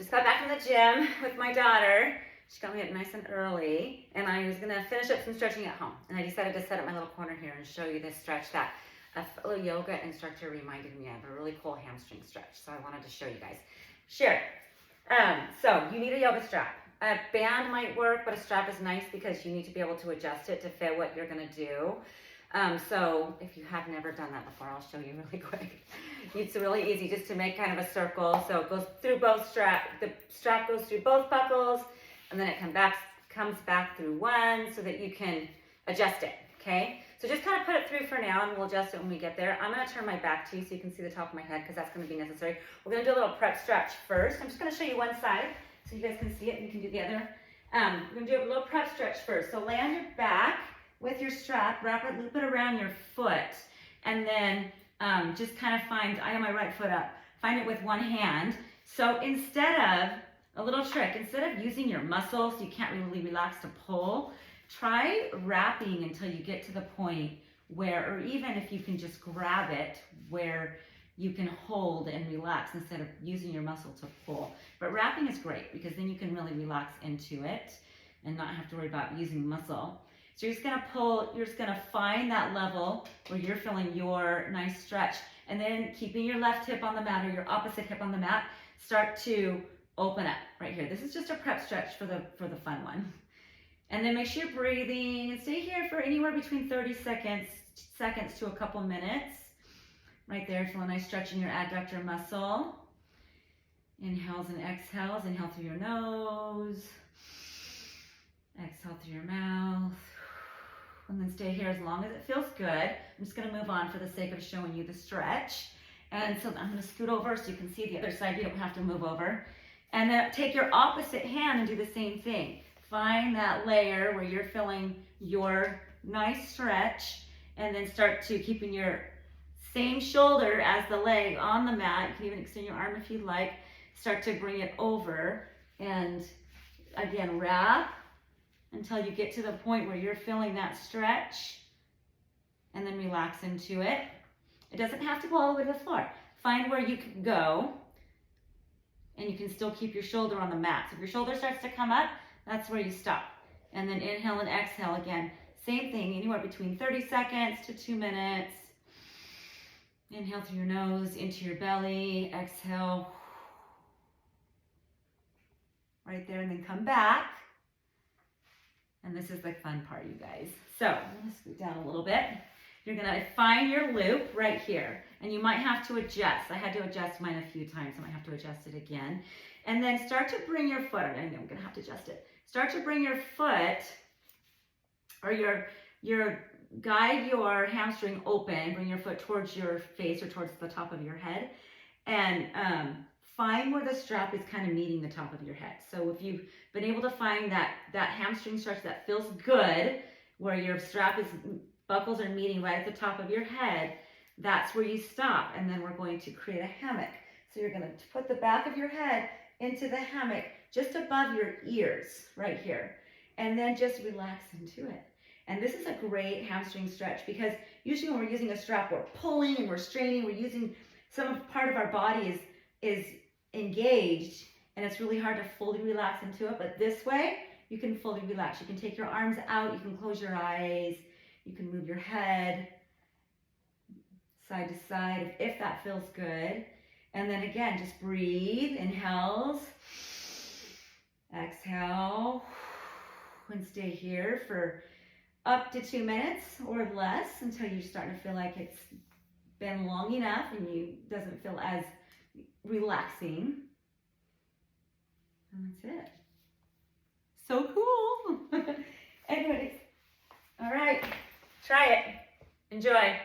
Just got back from the gym with my daughter. She got me up nice and early, and I was gonna finish up some stretching at home. And I decided to set up my little corner here and show you this stretch that a fellow yoga instructor reminded me of, a really cool hamstring stretch. So I wanted to show you guys. Share. So you need a yoga strap. A band might work, but a strap is nice because you need to be able to adjust it to fit what you're gonna do. So if you have never done that before, I'll show you really quick. It's really easy just to make kind of a circle. So it goes through both the strap goes through both buckles, and then it comes back through one so that you can adjust it, okay? So just kind of put it through for now, and we'll adjust it when we get there. I'm gonna turn my back to you so you can see the top of my head because that's gonna be necessary. We're gonna do a little prep stretch first. I'm just gonna show you one side so you guys can see it, and you can do the other. We're gonna do a little prep stretch first. So lay on your back with your strap, loop it around your foot, and then just kind of I have my right foot up, find it with one hand. So a little trick, instead of using your muscles, you can't really relax to pull, try wrapping until you get to the point where, or even if you can just grab it, where you can hold and relax instead of using your muscle to pull. But wrapping is great because then you can really relax into it and not have to worry about using muscle. So you're just gonna pull, you're just gonna find that level where you're feeling your nice stretch, and then keeping your left hip on the mat or your opposite hip on the mat, start to open up right here. This is just a prep stretch for the fun one. And then make sure you're breathing and stay here for anywhere between 30 seconds to a couple minutes. Right there, feel a nice stretch in your adductor muscle. Inhales and exhales. Inhale through your nose. Exhale through your mouth. And then stay here as long as it feels good. I'm just gonna move on for the sake of showing you the stretch. And so I'm gonna scoot over so you can see the other side. You don't have to move over. And then take your opposite hand and do the same thing. Find that layer where you're feeling your nice stretch, and then start to keeping your same shoulder as the leg on the mat. You can even extend your arm if you'd like. Start to bring it over, and again, wrap until you get to the point where you're feeling that stretch, and then relax into it. It doesn't have to go all the way to the floor. Find where you can go, and you can still keep your shoulder on the mat. So if your shoulder starts to come up, that's where you stop. And then inhale and exhale again. Same thing, anywhere between 30 seconds to 2 minutes. Inhale through your nose, into your belly, exhale. Right there, and then come back. And this is the fun part, you guys. So I'm gonna scoot down a little bit. You're gonna find your loop right here, and you might have to adjust. I had to adjust mine a few times, I might have to adjust it again. And then start to bring your foot, I know I'm gonna have to adjust it. Start to bring your foot, or guide your hamstring open, bring your foot towards your face or towards the top of your head, and find where the strap is kind of meeting the top of your head. So if you've been able to find that hamstring stretch that feels good, where your buckles are meeting right at the top of your head, that's where you stop. And then we're going to create a hammock. So you're gonna put the back of your head into the hammock just above your ears right here, and then just relax into it. And this is a great hamstring stretch because usually when we're using a strap, we're pulling and we're straining, we're using part of our body is engaged, and it's really hard to fully relax into it. But this way, you can fully relax. You can take your arms out, you can close your eyes, you can move your head side to side if that feels good. And then again, just breathe, inhales, exhale, and stay here for up to 2 minutes or less until you're starting to feel like it's been long enough and doesn't feel as relaxing. And that's it. So cool. Anyways, all right, try it. Enjoy.